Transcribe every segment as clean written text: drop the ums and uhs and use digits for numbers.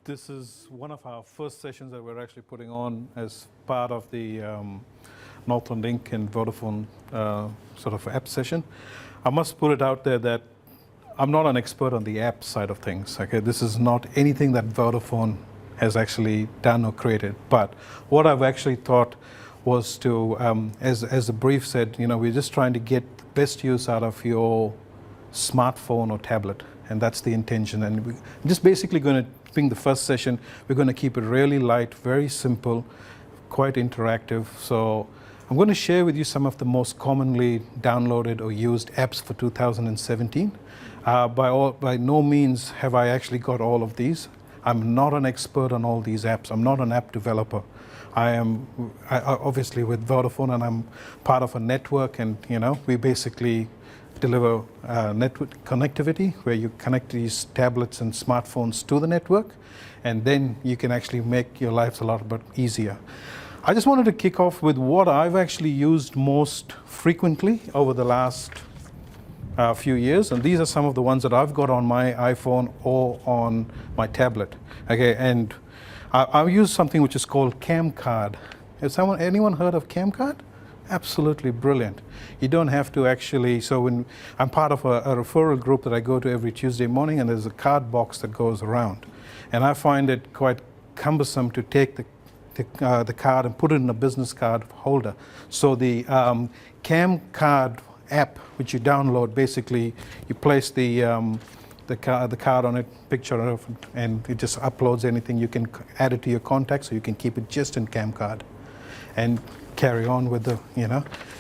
This is one of our first sessions that we're actually putting on as part of the Northland Inc. and Vodafone sort of app session. I must put it out there that I'm not an expert on the app side of things. Okay, this is not anything that Vodafone has actually done or created. But what I've actually thought was to, as the brief said, we're just trying to get the best use out of your smartphone or tablet, and that's the intention. And we're just basically going to, being the first session, we're going to keep it really light, very simple, quite interactive. So I'm going to share with you some of the most commonly downloaded or used apps for 2017. By no means have I actually got all of these. I'm not an expert on all these apps. I'm not an app developer. I obviously with Vodafone, and I'm part of a network, and we basically deliver network connectivity where you connect these tablets and smartphones to the network, and then you can actually make your lives a lot bit easier. I just wanted to kick off with what I've actually used most frequently over the last few years, and these are some of the ones that I've got on my iPhone or on my tablet. Okay, and I use something which is called CamCard. Has anyone heard of CamCard? Absolutely brilliant. You don't have to actually, so when I'm part of a referral group that I go to every Tuesday morning, and there's a card box that goes around. And I find it quite cumbersome to take the card and put it in a business card holder. So the CamCard app, which you download, basically you place the card on it, picture of it, and it just uploads anything. You can add it to your contacts, so you can keep it just in CamCard and carry on with the,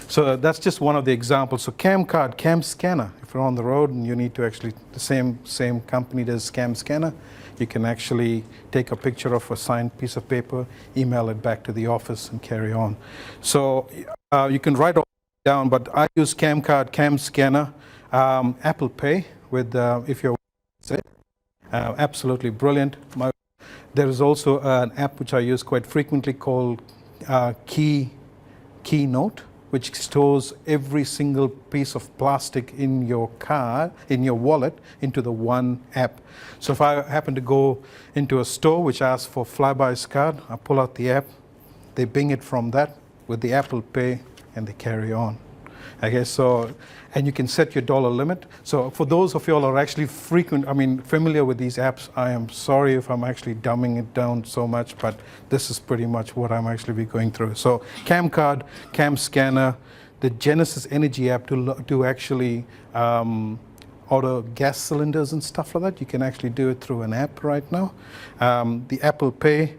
So that's just one of the examples. So CamCard, Cam Scanner, if you're on the road and you need to actually, the same company does Cam Scanner, you can actually take a picture of a signed piece of paper, email it back to the office, and carry on. So you can write all down, but I use CamCard, Cam Scanner, Apple Pay with, if you're, absolutely brilliant. There is also an app which I use quite frequently called Keynote, which stores every single piece of plastic in your car, in your wallet, into the one app. So if I happen to go into a store which asks for Flybuys card, I pull out the app, they bing it from that with the Apple Pay, and they carry on. Okay, so, and you can set your dollar limit. So for those of you all who are actually familiar with these apps, I am sorry if I'm actually dumbing it down so much, but this is pretty much what I'm actually be going through. So CamCard, Cam Scanner, the Genesis Energy app to actually order gas cylinders and stuff like that. You can actually do it through an app right now. The Apple Pay,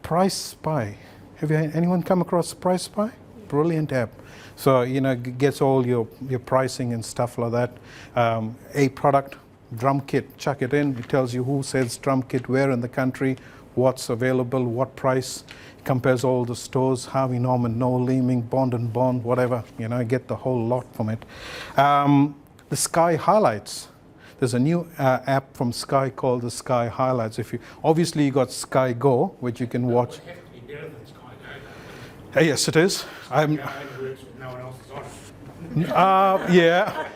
Price Spy. Have anyone come across Price Spy? Brilliant app. So, gets all your pricing and stuff like that. A product, drum kit, chuck it in. It tells you who sells drum kit, where in the country, what's available, what price. It compares all the stores, Harvey Norman, Noel Leeming, Bond and Bond, whatever. I get the whole lot from it. The Sky Highlights. There's a new app from Sky called the Sky Highlights. Obviously you got Sky Go, which you can watch. Yes, it is. Yeah.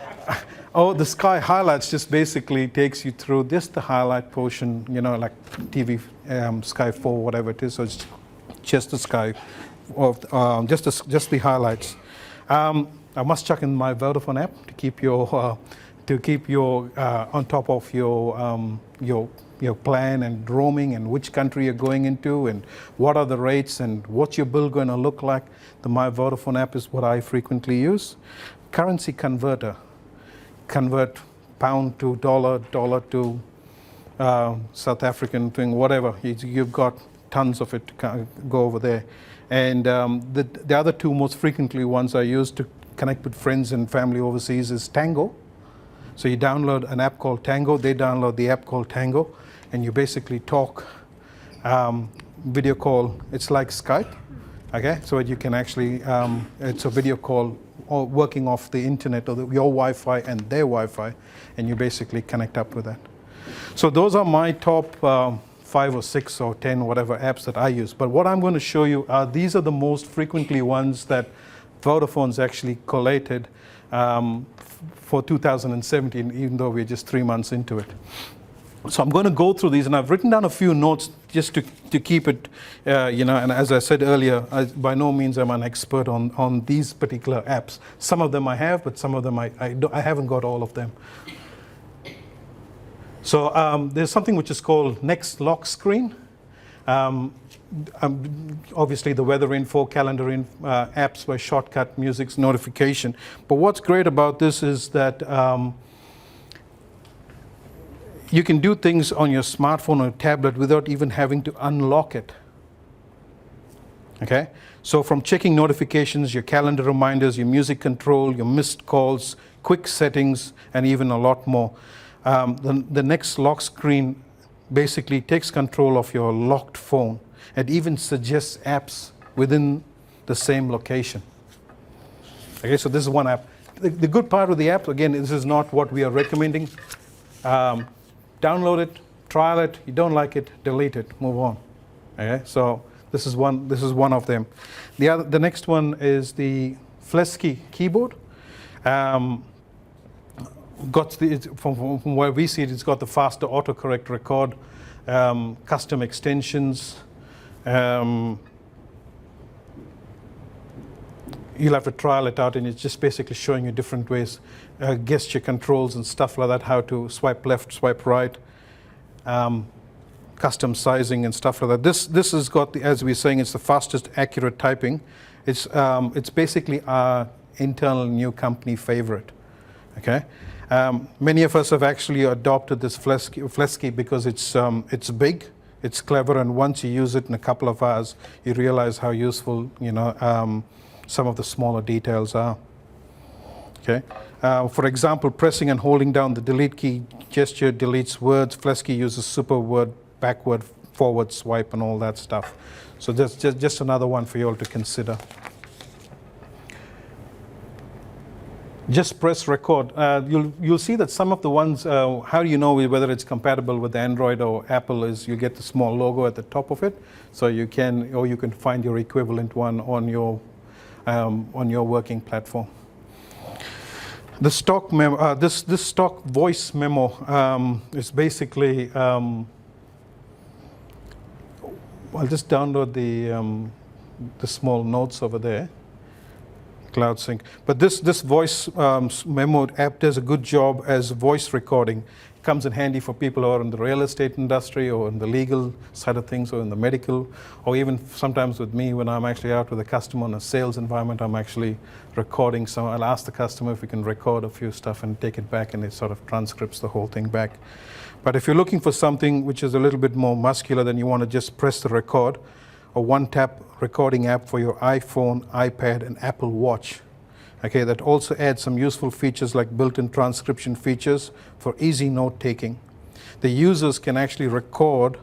Oh, the Sky Highlights just basically takes you through just the highlight portion, like TV, Sky 4, whatever it is. So it's just the Sky, just the highlights. I must chuck in my Vodafone app to keep your on top of your plan and roaming and which country you're going into and what are the rates and what's your bill going to look like. The My Vodafone app is what I frequently use. Currency converter. Convert pound to dollar, dollar to South African thing, whatever. You've got tons of it to go over there. And the other two most frequently ones I use to connect with friends and family overseas is Tango. So you download an app called Tango, they download the app called Tango, and you basically talk, video call. It's like Skype, okay? So you can actually, it's a video call working off the internet or your Wi-Fi and their Wi-Fi, and you basically connect up with that. So those are my top 5 or 6 or 10, whatever apps that I use. But what I'm going to show you are, these are the most frequently ones that Vodafone's actually collated for 2017, even though we're just 3 months into it. So I'm going to go through these, and I've written down a few notes just to keep it, and as I said earlier, by no means am I an expert on these particular apps. Some of them I have, but some of them I haven't got all of them. So there's something which is called Next Lock Screen. Obviously the weather info, calendar apps by shortcut, music's notification. But what's great about this is that you can do things on your smartphone or tablet without even having to unlock it. Okay? So from checking notifications, your calendar reminders, your music control, your missed calls, quick settings, and even a lot more. The Next Lock Screen basically takes control of your locked phone. It even suggests apps within the same location. Okay, so this is one app. The good part of the app, again, this is not what we are recommending. Download it, trial it. You don't like it, delete it, move on. Okay, so this is one of them. The next one is the Flesky keyboard. From where we see it, it's got the faster autocorrect record, custom extensions. You'll have to trial it out, and it's just basically showing you different ways, gesture controls and stuff like that, how to swipe left, swipe right, custom sizing and stuff like that. This has got, as we're saying, it's the fastest accurate typing. It's basically our internal new company favorite. Okay. Many of us have actually adopted this Flesky because it's big, it's clever, and once you use it in a couple of hours, you realize how useful some of the smaller details are. Okay. For example, pressing and holding down the delete key gesture deletes words. Flesky uses super word, backward, forward swipe, and all that stuff. So that's just another one for you all to consider. Just press record. You'll see that some of the ones, how do you know whether it's compatible with Android or Apple is you get the small logo at the top of it, so you can find your equivalent one on your working platform. The stock memo, this stock voice memo is basically, I'll just download the small notes over there. Cloud Sync. But this voice memo app does a good job as voice recording. It comes in handy for people who are in the real estate industry or in the legal side of things or in the medical, or even sometimes with me when I'm actually out with a customer in a sales environment, I'm actually recording. So I'll ask the customer if we can record a few stuff and take it back, and it sort of transcripts the whole thing back. But if you're looking for something which is a little bit more muscular, then you want to just press the record, a one-tap recording app for your iPhone, iPad, and Apple Watch. Okay, that also adds some useful features like built-in transcription features for easy note-taking. The users can actually record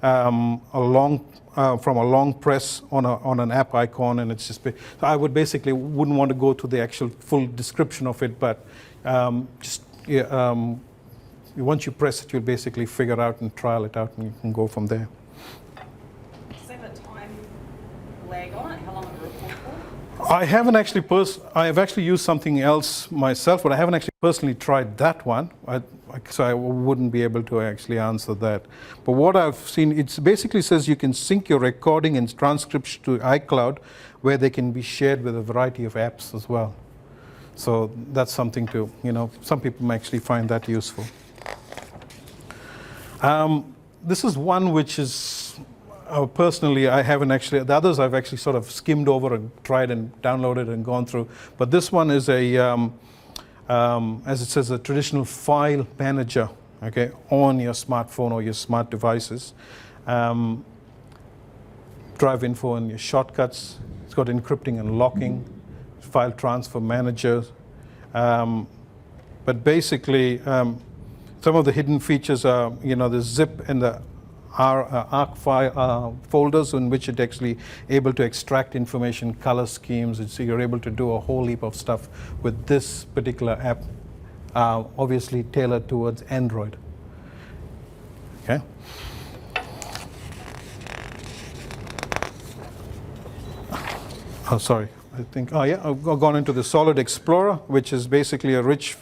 from a long press on an app icon, and it's just. So I wouldn't want to go to the actual full description of it, but once you press it, you'll basically figure out and trial it out, and you can go from there. I have actually used something else myself, but I haven't actually personally tried that one. So I wouldn't be able to actually answer that. But what I've seen, it basically says you can sync your recording and transcription to iCloud, where they can be shared with a variety of apps as well. So that's something to, some people may actually find that useful. This is one which is, personally, I haven't actually, the others I've actually sort of skimmed over and tried and downloaded and gone through. But this one is as it says, a traditional file manager, okay, on your smartphone or your smart devices. Drive info and your shortcuts. It's got encrypting and locking, file transfer manager. But basically, some of the hidden features are, the zip and the ARC file folders in which it actually able to extract information, color schemes. So you're able to do a whole heap of stuff with this particular app, obviously tailored towards Android. Okay. Oh, sorry. I think. Oh, yeah. I've gone into the Solid Explorer, which is basically a rich.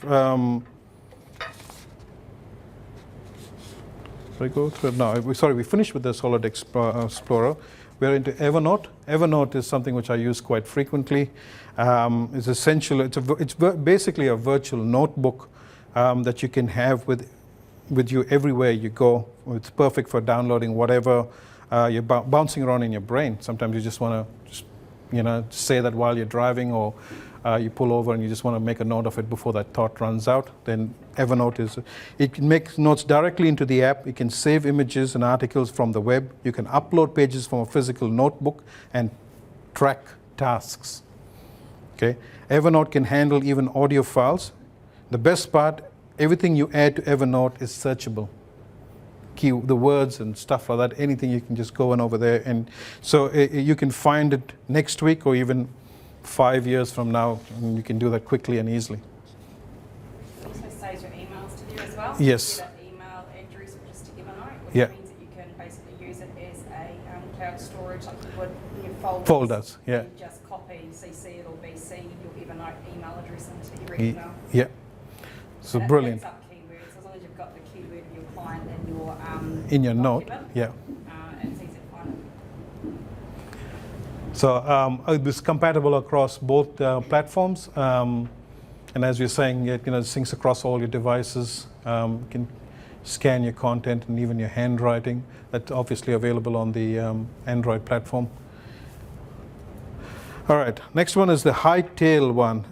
Should I go through it now? Sorry, we finished with the Solid Explorer. We're into Evernote. Evernote is something which I use quite frequently. It's essential. It's basically a virtual notebook that you can have with you everywhere you go. It's perfect for downloading whatever you're bouncing around in your brain. Sometimes you just want to say that while you're driving, or you pull over and you just want to make a note of it before that thought runs out. Then Evernote it can make notes directly into the app. It can save images and articles from the web. You can upload pages from a physical notebook and track tasks. Okay, Evernote can handle even audio files. The best part, everything you add to Evernote is searchable. The words and stuff like that, anything you can just go in over there, and so you can find it next week or even 5 years from now, and you can do that quickly and easily. It also saves your emails to there as well. Yes. So you get an email address which is to Evernote, which Yeah. means that you can basically use it as a cloud storage like you would in your folders. Folders, yeah. You just copy CC it or BC your Evernote email address into your email. Yeah. So And brilliant. It picks up keywords as long as you've got the keyword of your client In your note, document, yeah. it's easy to find it. So it's compatible across both platforms, and as you're saying, it syncs across all your devices. You can scan your content and even your handwriting. That's obviously available on the Android platform. All right, next one is the Hightail one.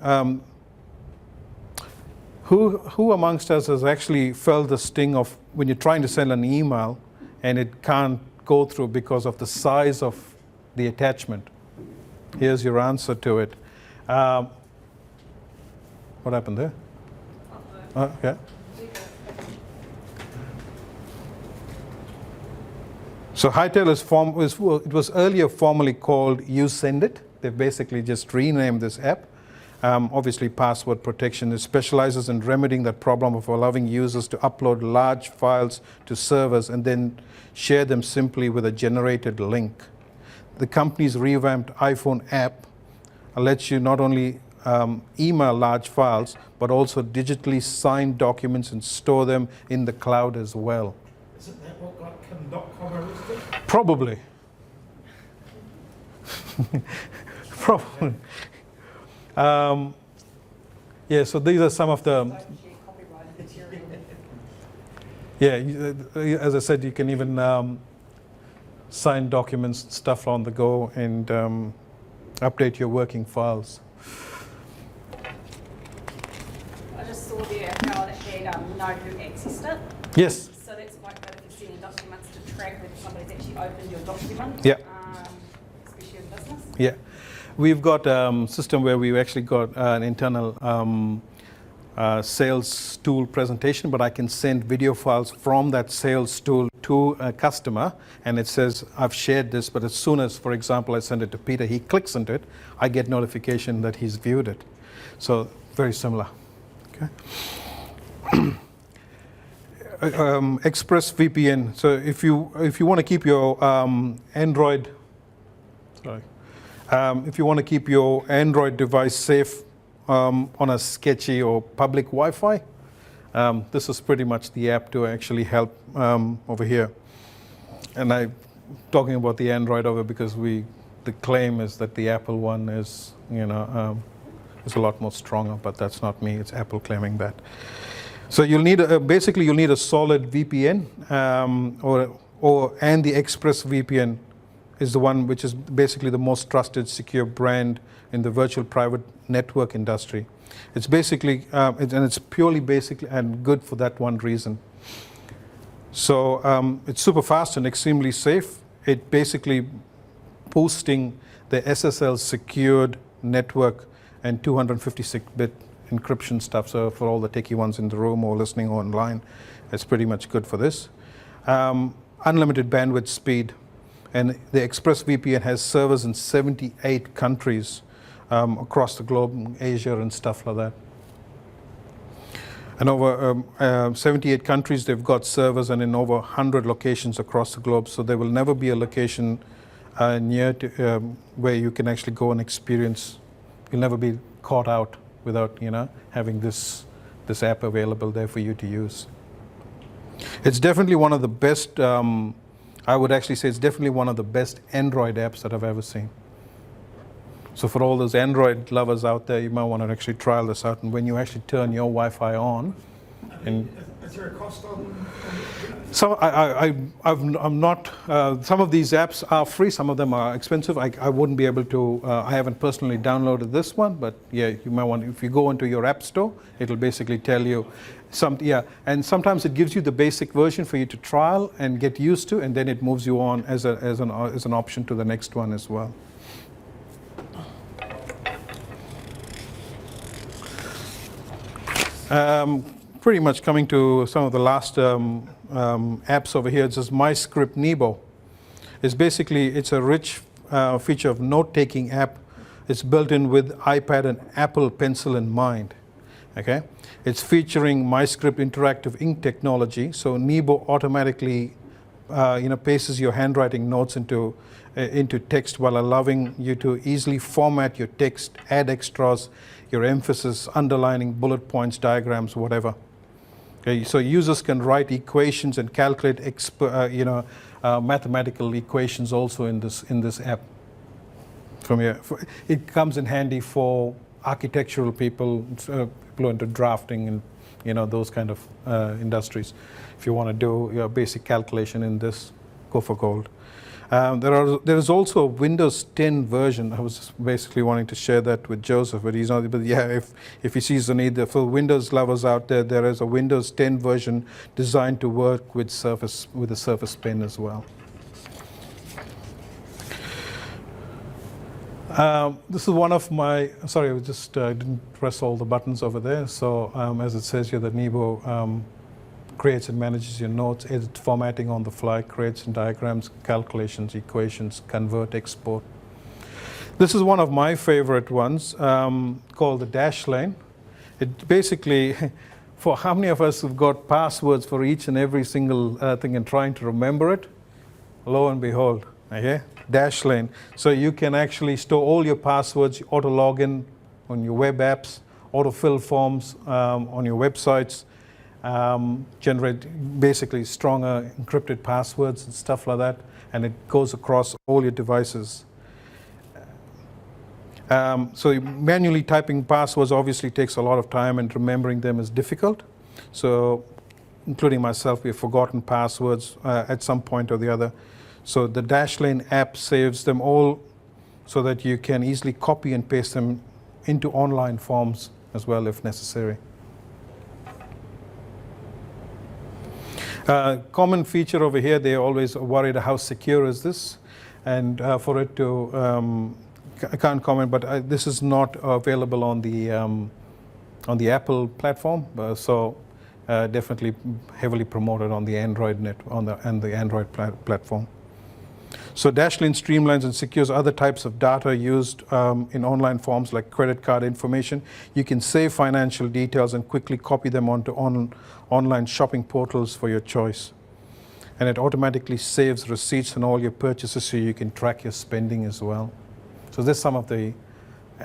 Who amongst us has actually felt the sting of when you're trying to send an email and it can't go through because of the size of the attachment? Here's your answer to it. What happened there? Yeah. So Hightail it was earlier formerly called YouSendIt. They've basically just renamed this app. Obviously, password protection. It specializes in remedying that problem of allowing users to upload large files to servers and then share them simply with a generated link. The company's revamped iPhone app lets you not only email large files, but also digitally sign documents and store them in the cloud as well. Isn't that what got .com arrested? Probably. Probably. Yeah, so these are some of the... Yeah, as I said, you can even sign documents, stuff on the go, and update your working files. I just saw there how it had know who accessed it. Yes. So that's quite good if you're sending documents to track whether somebody's actually opened your document. Yeah. Especially in business. Yeah. We've got a system where we've actually got an internal sales tool presentation, but I can send video files from that sales tool to a customer, and it says, I've shared this, but as soon as, for example, I send it to Peter, he clicks into it, I get notification that he's viewed it. So very similar. Okay. ExpressVPN. So if you want to keep your Android, if you want to keep your Android device safe on a sketchy or public Wi-Fi, this is pretty much the app to actually help over here. And I'm talking about the Android over because the claim is that the Apple one is, is a lot more stronger, but that's not me. It's Apple claiming that. So you'll need basically you'll need a solid VPN, and the ExpressVPN is the one which is basically the most trusted, secure brand in the virtual private network industry. It's basically, and it's purely basic and good for that one reason. So it's super fast and extremely safe. It basically boosting the SSL secured network and 256-bit encryption stuff. So for all the techie ones in the room or listening online, it's pretty much good for this. Unlimited bandwidth speed. And the ExpressVPN has servers in 78 countries across the globe, Asia and stuff like that. And over 78 countries, they've got servers, and in over 100 locations across the globe. So there will never be a location near to, where you can actually go and experience. You'll never be caught out without having this app available there for you to use. It's definitely one of the best, I would actually say it's definitely one of the best Android apps that I've ever seen. So for all those Android lovers out there, you might want to actually trial this out. And when you actually turn your Wi-Fi on, and Is there a cost on so I'm not. Some of these apps are free. Some of them are expensive. I wouldn't be able to. I haven't personally downloaded this one, but yeah, you might want. If you go into your app store, it'll basically tell you some. Yeah, and sometimes it gives you the basic version for you to trial and get used to, and then it moves you on as an option to the next one as well. Pretty much coming to some of the last apps over here. It's just MyScript Nebo. It's a rich feature of note-taking app. It's built in with iPad and Apple Pencil in mind. Okay, it's featuring MyScript interactive ink technology. So Nebo automatically, pastes your handwriting notes into text while allowing you to easily format your text, add extras, your emphasis, underlining, bullet points, diagrams, whatever. Okay, so users can write equations and calculate mathematical equations also in this app. From here, it comes in handy for architectural people, people into drafting and those kind of industries. If you want to do your basic calculation in this, go for gold. There is also a Windows 10 version. I was just basically wanting to share that with Joseph, but he's not. But yeah, if he sees the need, for Windows lovers out there, there is a Windows 10 version designed to work with the Surface Pen as well. This is one of my. Sorry, I just didn't press all the buttons over there. So as it says here, that Nebo creates and manages your notes, edits formatting on the fly, creates diagrams, calculations, equations, convert, export. This is one of my favorite ones called the dash line. It basically, for how many of us have got passwords for each and every single thing and trying to remember it? Lo and behold, okay, dash line. So you can actually store all your passwords, auto login on your web apps, auto fill forms on your websites, generate basically stronger encrypted passwords and stuff like that, and it goes across all your devices. So manually typing passwords obviously takes a lot of time, and remembering them is difficult. So including myself, we've forgotten passwords at some point or the other. So the Dashlane app saves them all so that you can easily copy and paste them into online forms as well if necessary. Common feature over here, they're always worried how secure is this, and for it to, I can't comment, but this is not available on the Apple platform, so definitely heavily promoted on the Android and the Android platform. So Dashlane streamlines and secures other types of data used in online forms like credit card information. You can save financial details and quickly copy them onto online shopping portals for your choice. And it automatically saves receipts and all your purchases so you can track your spending as well. So there's some of the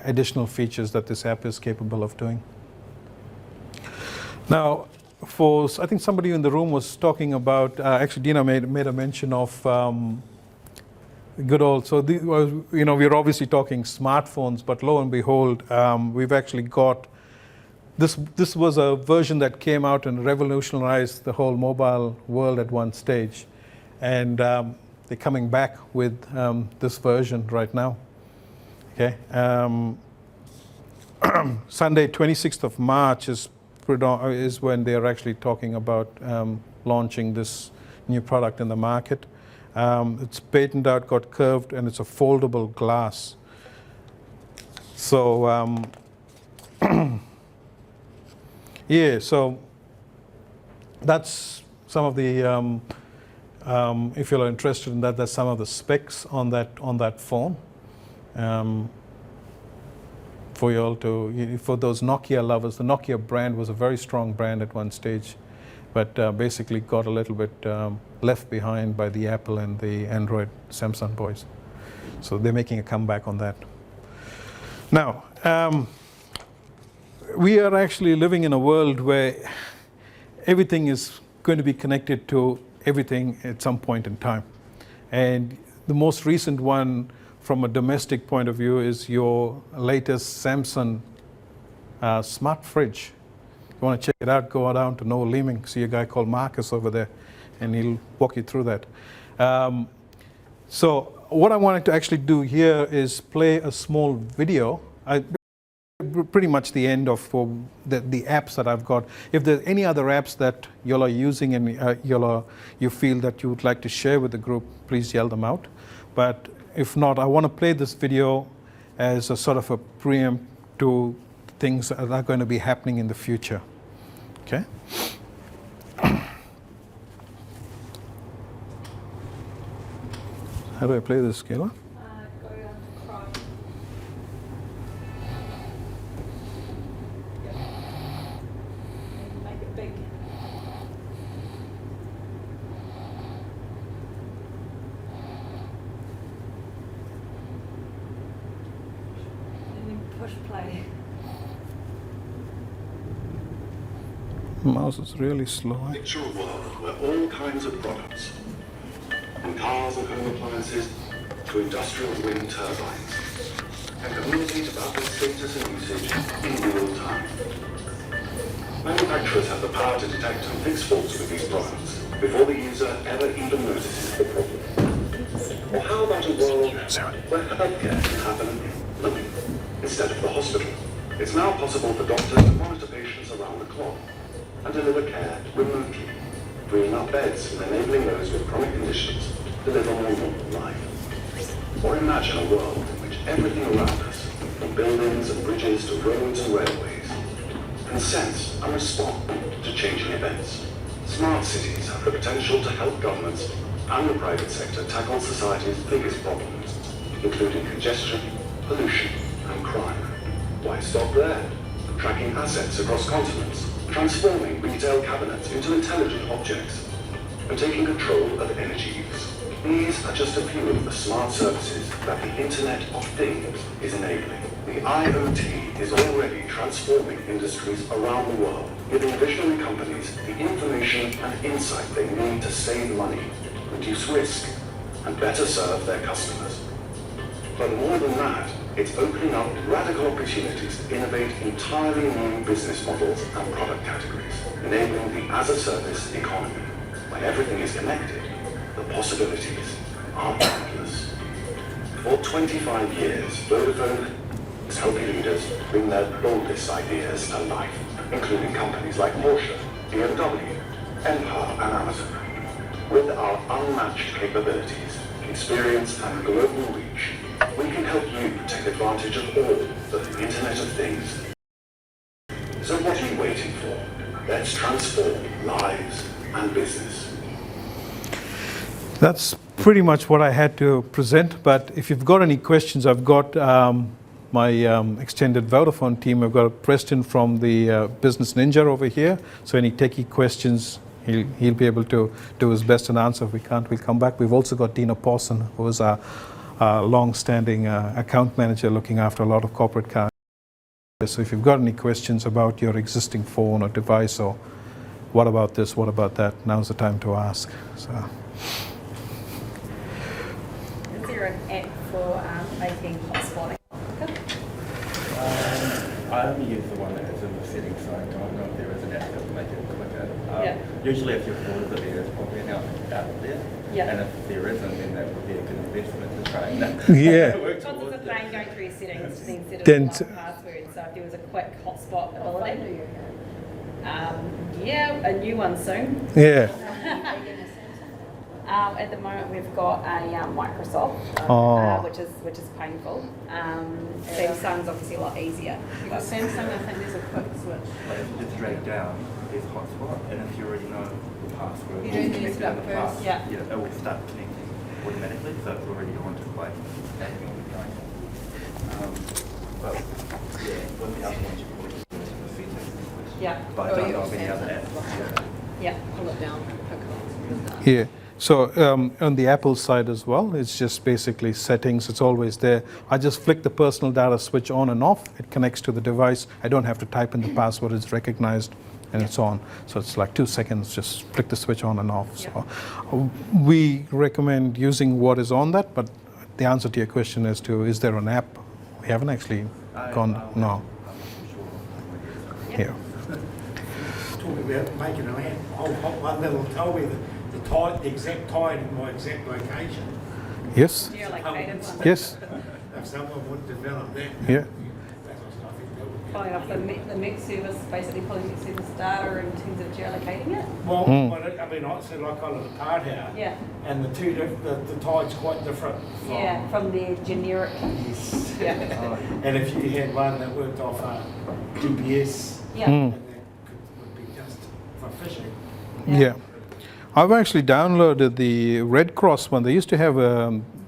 additional features that this app is capable of doing. Now, I think somebody in the room was talking about, actually Dina made a mention of good old, so we're obviously talking smartphones, but lo and behold, we've actually got, this was a version that came out and revolutionized the whole mobile world at one stage. And they're coming back with this version right now. Okay. Sunday, 26th of March is when they're actually talking about launching this new product in the market. It's patented out, got curved, and it's a foldable glass. So, yeah, so that's some of the, if you're interested in that, that's some of the specs on that phone. For you all for those Nokia lovers, the Nokia brand was a very strong brand at one stage, but basically got a little bit left behind by the Apple and the Android Samsung boys. So they're making a comeback on that. Now, we are actually living in a world where everything is going to be connected to everything at some point in time. And the most recent one from a domestic point of view is your latest Samsung smart fridge. If you want to check it out, go down to Noah Leeming, see a guy called Marcus over there, and he'll walk you through that. So what I wanted to actually do here is play a small video. Pretty much the end of the apps that I've got. If there's any other apps that y'all are using and you feel that you would like to share with the group, please yell them out. But if not, I want to play this video as a sort of a preempt to things that are going to be happening in the future. Okay? How do I play this, Kayla? Go down to Chrome. Yep. And make it big. And then push play. Mouse is really slow. Picture a world where all kinds of products, from cars and home appliances to industrial wind turbines, can communicate about their status and usage in real time. Manufacturers have the power to detect and fix faults with these products before the user ever even notices the problem. Or how about a world where healthcare can happen locally instead of the hospital? It's now possible for doctors to monitor patients around the clock and deliver care remotely, freeing up beds and enabling those with chronic conditions to live a more normal life. Or imagine a world in which everything around us, from buildings and bridges to roads and railways, can sense and respond to changing events. Smart cities have the potential to help governments and the private sector tackle society's biggest problems, including congestion, pollution, and crime. Why stop there? Tracking assets across continents, transforming retail cabinets into intelligent objects, and taking control of energy use. These are just a few of the smart services that the Internet of Things is enabling. The IoT is already transforming industries around the world, giving visionary companies the information and insight they need to save money, reduce risk, and better serve their customers. But more than that, it's opening up radical opportunities to innovate entirely new business models and product categories, enabling the as-a-service economy. When everything is connected, the possibilities are endless. For 25 years, Vodafone is helping leaders bring their boldest ideas to life, including companies like Porsche, BMW, Empire, and Amazon. With our unmatched capabilities, experience, and global reach, we can help you take advantage of all that the Internet of Things. So what are you waiting for? Let's transform lives and business. That's pretty much what I had to present, but if you've got any questions, I've got my extended Vodafone team. I've got Preston from the Business Ninja over here, so any techie questions, he'll be able to do his best and answer. If we can't, we'll come back. We've also got Dina Pawson, who is our long-standing account manager looking after a lot of corporate cards. So if you've got any questions about your existing phone or device, or what about this, what about that, now's the time to ask. So. Is there an app for making hotspotting? I only use the one that is in the settings, so I don't know if there is an app that will make it quicker. Yeah. Usually if your phone is there, there's probably an out there. Yeah. And if there isn't, then that would be a good investment to try and Yeah. work Once towards it's a it. pain going through your settings, then set it Then as a password. So if there was a quick hotspot ability. Yeah, a new one soon. Yeah. At the moment, we've got a Microsoft, Oh. which is painful. Samsung's obviously a lot easier. With Samsung, I think there's a quick switch. Like if you just drag down, there's hotspot, and if you already know the password, You don't need to connect it start in the first. past, Yeah. it will start connecting automatically, so it's already on to like manual going. But yeah, with the other ones, you probably just go to the settings. Yeah. But I Oh, don't you know got of any other Samsung. apps. Yeah. Yeah. Pull it down, hook it on, done. Yeah. So on the Apple side as well, it's just basically settings. It's always there. I just flick the personal data switch on and off. It connects to the device. I don't have to type in the password. It's recognized and it's on. So it's like 2 seconds, just flick the switch on and off. So we recommend using what is on that, but the answer to your question as to is there an app, we haven't actually gone, no. Yeah. Talking about making an app, one that'll tell me the exact tide in my exact location. Yes, Geolocated one. yes, If someone would develop that. yeah. I think that would be. Pulling off the MET service, basically pulling the service data in terms of geolocating it. Well, Hmm. I mean, I said like I live in Part House. Yeah. And the the tide's quite different from. Yeah, from the generic. Yes. Yeah. And if you had one that worked off GPS, Yeah. and that would be just for fishing. Yeah. I've actually downloaded the Red Cross one. They used to have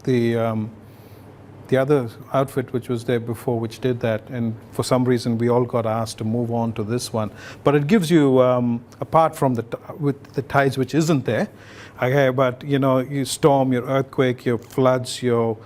the other outfit which was there before, which did that, and for some reason we all got asked to move on to this one. But it gives you, apart from with the tides, which isn't there, okay, but you know, your storm, your earthquake, your floods, your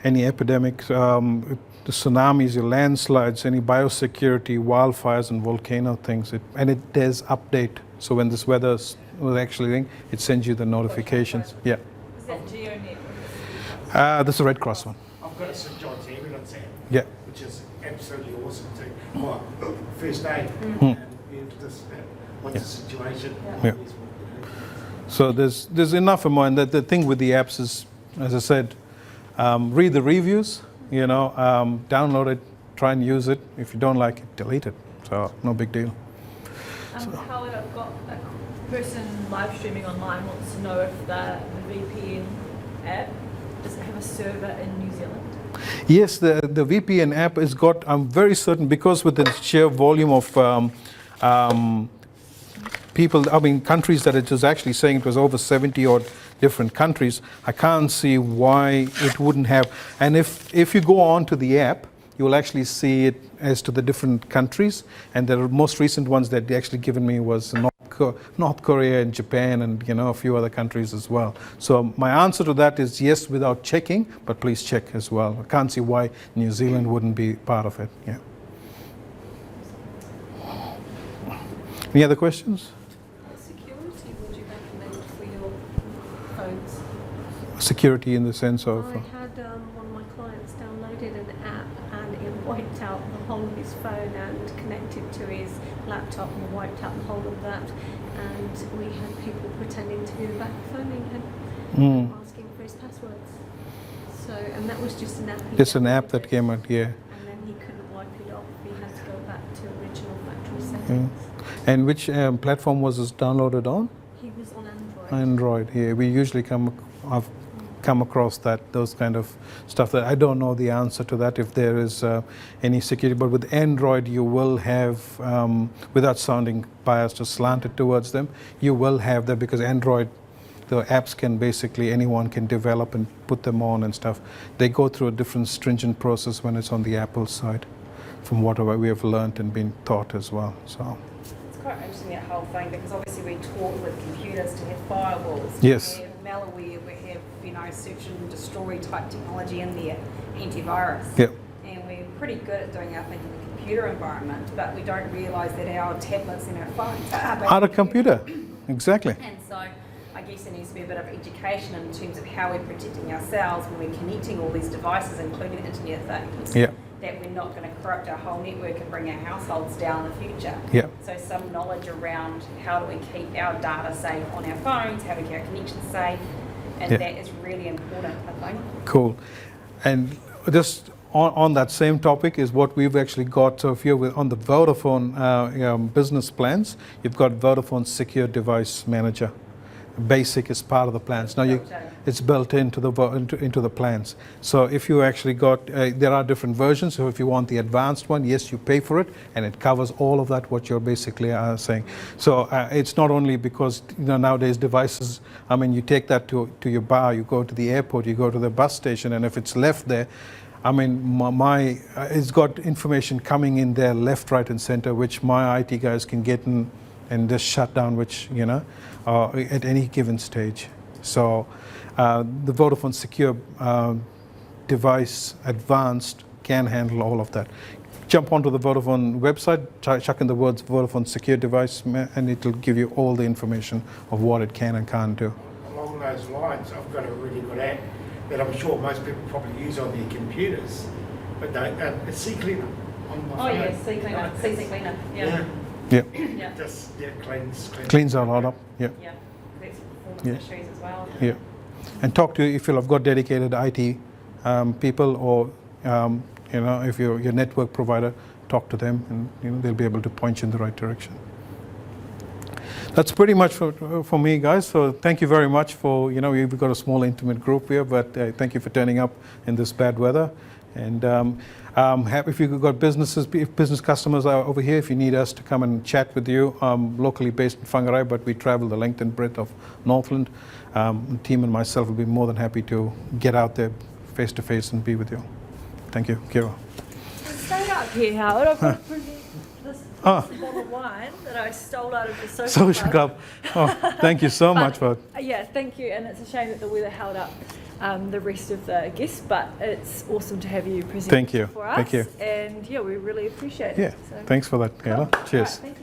any epidemics, the tsunamis, your landslides, any biosecurity, wildfires, and volcano things, and it does update. So when this weather's actually, it sends you the notifications. Yeah. Is that GeoNet? This is a Red Cross one. I've got a St. John's ambulance app. Yeah. Which is absolutely awesome too. Well, first aid. Hmm. And into this, what's the situation? Yeah. Here's what we do. So there's enough of mine. The thing with the apps is, as I said, read the reviews. You know, download it, try and use it. If you don't like it, delete it. So no big deal. Howard, I've got a person live streaming online wants to know if the VPN app, does it have a server in New Zealand? Yes, the VPN app has got, I'm very certain, because with the sheer volume of people, I mean, countries that it was actually saying it was over 70 odd different countries, I can't see why it wouldn't have. And if you go on to the app, you will actually see it as to the different countries. And the most recent ones that they actually given me was North Korea and Japan and, you know, a few other countries as well. So my answer to that is yes, without checking, but please check as well. I can't see why New Zealand wouldn't be part of it. Yeah. Any other questions? Security, would you recommend for your phones? Security in the sense of... I had one of my clients downloaded an app and it wiped out the whole of his phone and connected to his laptop and wiped out the whole of that. And we had people pretending to be back phoning him, asking for his passwords. So, and that was just an app. It's an app that came out, yeah. And then he couldn't wipe it off. He had to go back to original factory settings. And which platform was this downloaded on? He was on Android. Android. Yeah, we usually I've come across those kind of stuff. That I don't know the answer to that, if there is any security. But with Android, you will have, without sounding biased or slanted towards them, you will have that, because Android, the apps can basically, anyone can develop and put them on and stuff. They go through a different stringent process when it's on the Apple side, from what we have learned and been taught as well. So. It's quite interesting, that whole thing, because obviously we're taught with computers to have firewalls. Yes. We have malware, we have, you know, search and destroy type technology in there, antivirus. Yep. And we're pretty good at doing our thing in the computer environment, but we don't realise that our tablets and our phones Are a computer. Exactly. And so I guess there needs to be a bit of education in terms of how we're protecting ourselves when we're connecting all these devices, including the Internet of Things. Yeah. That we're not going to corrupt our whole network and bring our households down in the future. Yeah. So some knowledge around how do we keep our data safe on our phones, how do we keep our connections safe, and Yeah. that is really important, I think. Cool. And just on that same topic is what we've actually got. So if you're on the Vodafone business plans, you've got Vodafone Secure Device Manager. Basic is part of the plans. Now it's built into the plans. So if you actually got, there are different versions. So if you want the advanced one, yes, you pay for it, and it covers all of that, what you're basically saying. So it's not only because, you know, nowadays devices, I mean, you take that to your bar, you go to the airport, you go to the bus station, and if it's left there, I mean, it's got information coming in there left, right, and center, which my IT guys can get in and just shut down, which, you know, at any given stage. So the Vodafone Secure Device Advanced can handle all of that. jump onto the Vodafone website, chuck in the words Vodafone secure device, and it will give you all the information of what it can and can't do. Along those lines, I've got a really good app that I'm sure most people probably use on their computers, but don't. It's Sea Cleaner on my Oh phone. yes, sea cleaner, CC cleaner, yeah. Yeah, Yeah, Just cleans. cleans our lot up. Yeah, yeah, that's performance Yeah. issues as well. yeah. And talk to if you've got dedicated IT people, or if you're your network provider, talk to them, and they'll be able to point you in the right direction. That's pretty much for me, guys. So thank you very much for we've got a small intimate group here, but thank you for turning up in this bad weather. And if you've got business customers are over here, if you need us to come and chat with you, locally based in Whangarei, but we travel the length and breadth of Northland. The team and myself will be more than happy to get out there face to face and be with you. Thank you, Kira. Stay up here, Howard. I've got to present this bottle of wine that I stole out of the social Club. Oh, thank you so much for. Yeah, thank you. And it's a shame that the weather held up the rest of the guests, but it's awesome to have you present Thank you. for us. Thank you. And yeah, we really appreciate it. Yeah, So. thanks for that, Kayla. Cool. Cheers. Right, thank you.